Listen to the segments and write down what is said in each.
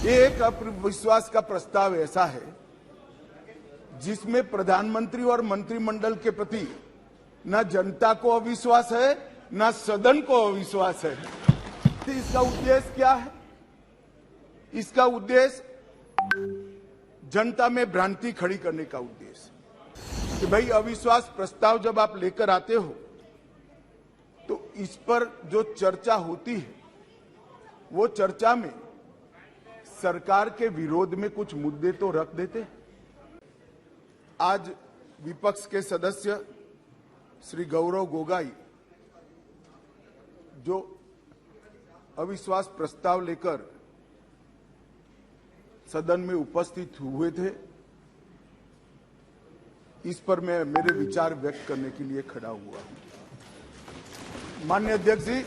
एक अविश्वास का प्रस्ताव ऐसा है जिसमें प्रधानमंत्री और मंत्रिमंडल के प्रति न जनता को अविश्वास है न सदन को अविश्वास है। इसका उद्देश्य क्या है? इसका उद्देश्य जनता में भ्रांति खड़ी करने का उद्देश्य कि भाई अविश्वास प्रस्ताव जब आप लेकर आते हो तो इस पर जो चर्चा होती है वो चर्चा में सरकार के विरोध में कुछ मुद्दे तो रख देते। आज विपक्ष के सदस्य श्री गौरव गोगाई जो अविश्वास प्रस्ताव लेकर सदन में उपस्थित हुए थे, इस पर मैं मेरे विचार व्यक्त करने के लिए खड़ा हुआ हूं। माननीय अध्यक्ष जी,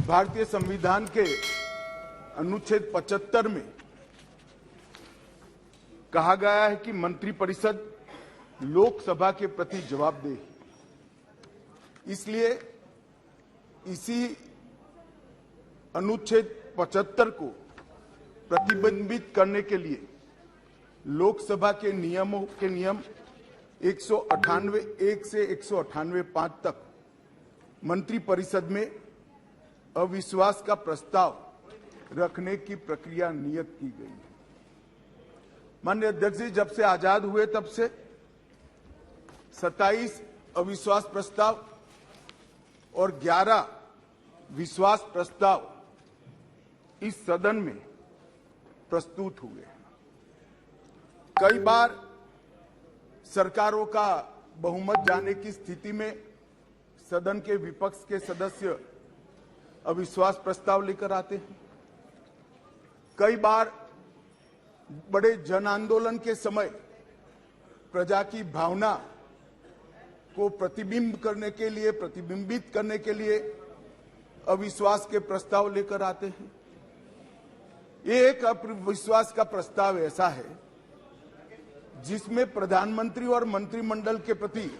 भारतीय संविधान के अनुच्छेद 75 में कहा गया है कि मंत्रिपरिषद लोकसभा के प्रति जवाबदेह है। इसलिए इसी अनुच्छेद 75 को प्रतिबंधित करने के लिए लोकसभा के नियमों के नियम 198(1) से 198(5) तक मंत्रिपरिषद में अविश्वास का प्रस्ताव रखने की प्रक्रिया नियत की गई है। माननीय अध्यक्ष जी, जब से आजाद हुए तब से 27 अविश्वास प्रस्ताव और 11 विश्वास प्रस्ताव इस सदन में प्रस्तुत हुए। कई बार सरकारों का बहुमत जाने की स्थिति में सदन के विपक्ष के सदस्य अविश्वास प्रस्ताव लेकर आते हैं। कई बार बड़े जन आंदोलन के समय प्रजा की भावना को प्रतिबिंबित करने के लिए अविश्वास के प्रस्ताव लेकर आते हैं। एक अविश्वास का प्रस्ताव ऐसा है जिसमें प्रधानमंत्री और मंत्रिमंडल के प्रति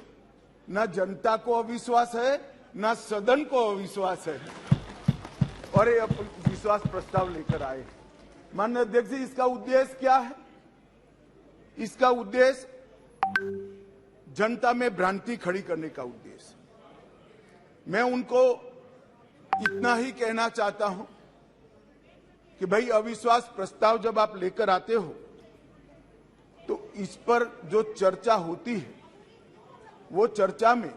न जनता को अविश्वास है न सदन को अविश्वास है और ये विश्वास प्रस्ताव लेकर आए। माननीय अध्यक्ष जी, इसका उद्देश्य क्या है? इसका उद्देश्य जनता में भ्रांति खड़ी करने का उद्देश्य। मैं उनको इतना ही कहना चाहता हूं कि भाई अविश्वास प्रस्ताव जब आप लेकर आते हो तो इस पर जो चर्चा होती है वो चर्चा में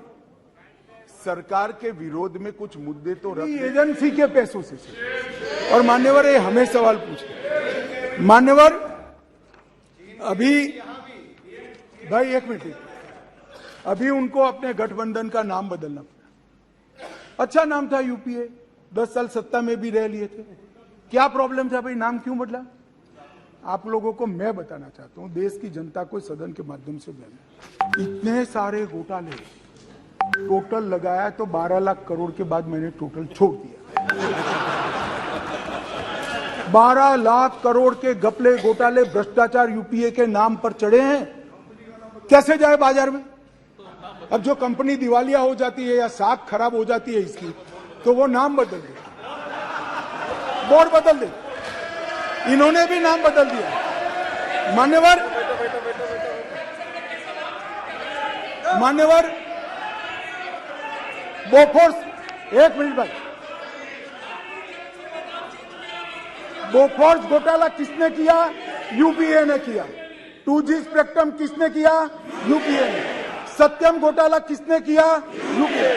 सरकार के विरोध में कुछ मुद्दे तो रख एजेंसी के पैसों से और मान्यवर ये हमें सवाल पूछते हैं। मान्यवर, अभी भाई एक मिनट, अभी उनको अपने गठबंधन का नाम बदलना पड़ा। अच्छा नाम था यूपीए, 10 साल सत्ता में भी रह लिए थे। क्या प्रॉब्लम था भाई, नाम क्यों बदला? आप लोगों को मैं बताना चाहता हूं, देश की जनता को सदन के माध्यम से बताना, इतने सारे घोटाले टोटल लगाया तो 12 लाख करोड़ के बाद मैंने टोटल छोड़ दिया। 12 लाख करोड़ के घपले घोटाले भ्रष्टाचार यूपीए के नाम पर चढ़े हैं। कैसे जाए बाजार में? अब जो कंपनी दिवालिया हो जाती है या साख खराब हो जाती है इसकी, तो वो नाम बदल दे, बोर्ड बदल दे। इन्होंने भी नाम बदल दिया। मान्यवर बोफोर्स, एक मिनट भाई, बोफोर्स घोटाला किसने किया? यूपीए ने किया। 2G स्पेक्ट्रम किसने किया? यूपीए ने। सत्यम घोटाला किसने किया? यूपीए।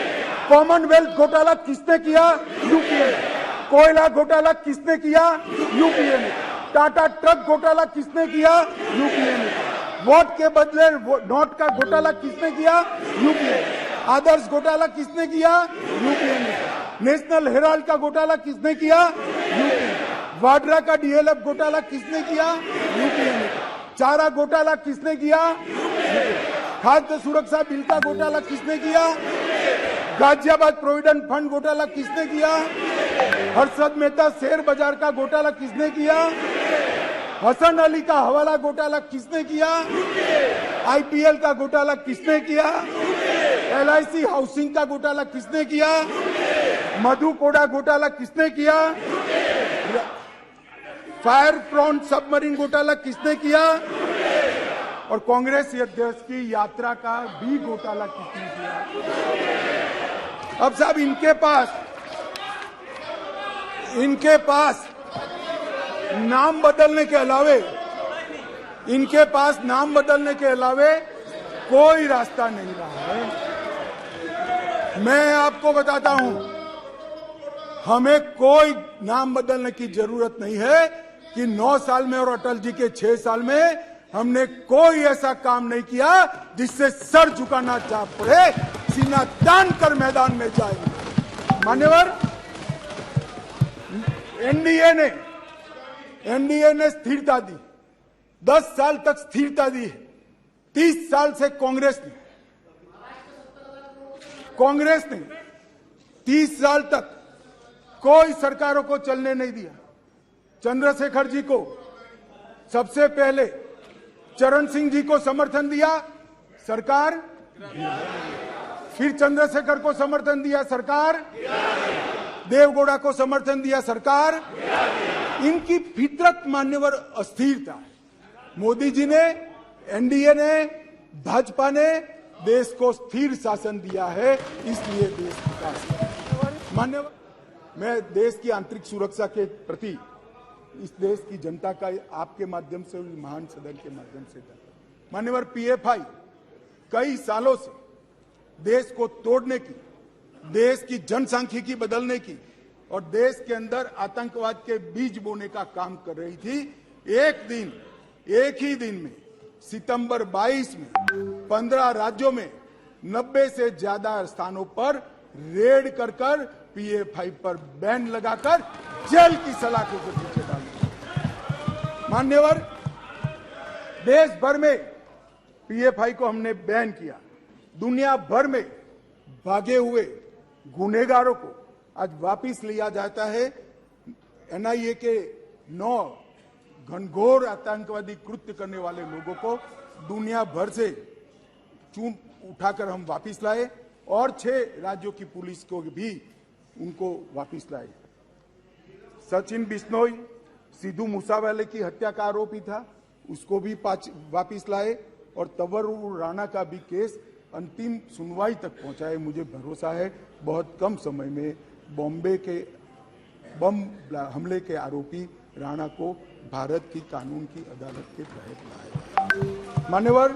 कॉमनवेल्थ घोटाला किसने किया? यूपीए ने। कोयला घोटाला किसने किया? यूपीए ने। टाटा ट्रक घोटाला किसने किया? यूपीए ने। वोट के बदले नोट का घोटाला किसने किया? यूपीए ने। आदर्श घोटाला किसने किया? यूपीए ने। नेशनल हेराल्ड का घोटाला किसने किया? यूपीए ने। वाड्रा का डीएलएफ घोटाला किसने किया? यूपीए ने। चारा घोटाला किसने किया? खाद्य सुरक्षा बिल का घोटाला किसने किया? गाजियाबाद प्रोविडेंट फंड घोटाला किसने किया? हर्षद मेहता शेयर बाजार का घोटाला किसने किया? हसन अली का हवाला घोटाला किसने किया? आईपीएल का घोटाला किसने किया? एलआईसी हाउसिंग का घोटाला किसने किया? मधु कोड़ा घोटाला किसने किया? फायर प्रॉन सबमरीन घोटाला किसने किया और कांग्रेस अध्यक्ष की यात्रा का भी घोटाला किसने किया। अब साहब इनके पास नाम बदलने के अलावे कोई रास्ता नहीं रहा है। मैं आपको बताता हूं, हमें कोई नाम बदलने की जरूरत नहीं है कि 9 साल में और अटल जी के 6 साल में हमने कोई ऐसा काम नहीं किया जिससे सर झुकाना चाह पड़े, सीना तान कर मैदान में जाएंगे। मान्यवर, एनडीए ने स्थिरता दी, 10 साल तक स्थिरता दी है। 30 साल से कांग्रेस ने 30 साल तक कोई सरकारों को चलने नहीं दिया। चंद्रशेखर जी को सबसे पहले चरण सिंह जी को समर्थन दिया सरकार, फिर चंद्रशेखर को समर्थन दिया सरकार, देवगौड़ा को समर्थन दिया सरकार। इनकी फितरत मान्यवर अस्थिरता है। मोदी जी ने, एनडीए ने, भाजपा ने देश को स्थिर शासन दिया है, इसलिए देश विकास मान्यवर। मैं देश की आंतरिक सुरक्षा के प्रति इस देश की जनता का आपके माध्यम से, महान सदन के माध्यम से मान्यवर, पीएफआई कई सालों से देश को तोड़ने की, देश की जनसांख्यिकी बदलने की और देश के अंदर आतंकवाद के बीज बोने का काम कर रही थी। एक ही दिन में सितंबर 22 में 15 राज्यों में 90 से ज्यादा स्थानों पर रेड कर पीएफआई पर बैन लगाकर जेल की सलाखों के पीछे डाल दिया। मान्यवर, देश भर में पीएफआई को हमने बैन किया। दुनिया भर में भागे हुए गुनहगारों को आज वापिस लिया जाता है। एनआईए के 9 घनघोर आतंकवादी कृत्य करने वाले लोगों को दुनिया भर से चून उठाकर हम वापिस लाए और 6 राज्यों की पुलिस को भी उनको वापिस लाए। सचिन बिश्नोई सिद्धू मूसावाले की हत्या का आरोपी था, उसको भी वापिस लाए और तंवर राणा का भी केस अंतिम सुनवाई तक पहुंचा है। मुझे भरोसा है बहुत कम समय में बॉम्बे के बम हमले के आरोपी राणा को भारत की कानून की अदालत के तहत लाया। मान्यवर,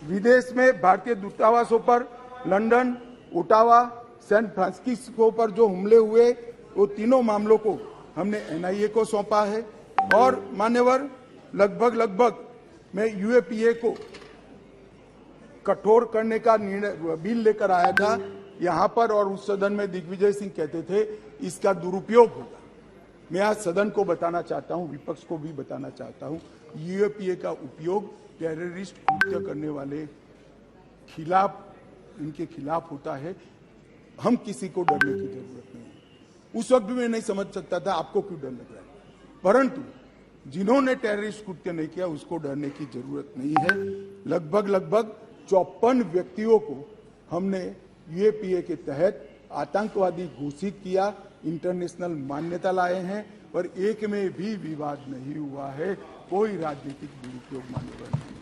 विदेश में भारतीय दूतावासों पर लंदन, ओटावा, सैन फ्रांसिस्को पर जो हमले हुए, वो तीनों मामलों को हमने एनआईए को सौंपा है। और मान्यवर, लगभग मैं यूएपीए को कठोर करने का निर्णय बिल लेकर आया था यहां पर, और उस सदन में दिग्विजय सिंह कहते थे इसका दुरुपयोग होगा। मैं आज सदन को बताना चाहता हूं, विपक्ष को भी बताना चाहता हूं, यूएपीए का उपयोग टेररिस्ट कृत्य करने वाले इनके खिलाफ होता है। हम किसी को डरने की जरूरत नहीं है। उस वक्त भी मैं नहीं समझ सकता था आपको क्यों डर लग रहा है, परंतु जिन्होंने टेररिस्ट कृत्य नहीं किया उसको डरने की जरूरत नहीं है। लगभग 54 व्यक्तियों को हमने यूएपीए के तहत आतंकवादी घोषित किया, इंटरनेशनल मान्यता लाए हैं और एक में भी विवाद नहीं हुआ है। कोई राजनीतिक दुरुपयोग मान्यवर नहीं।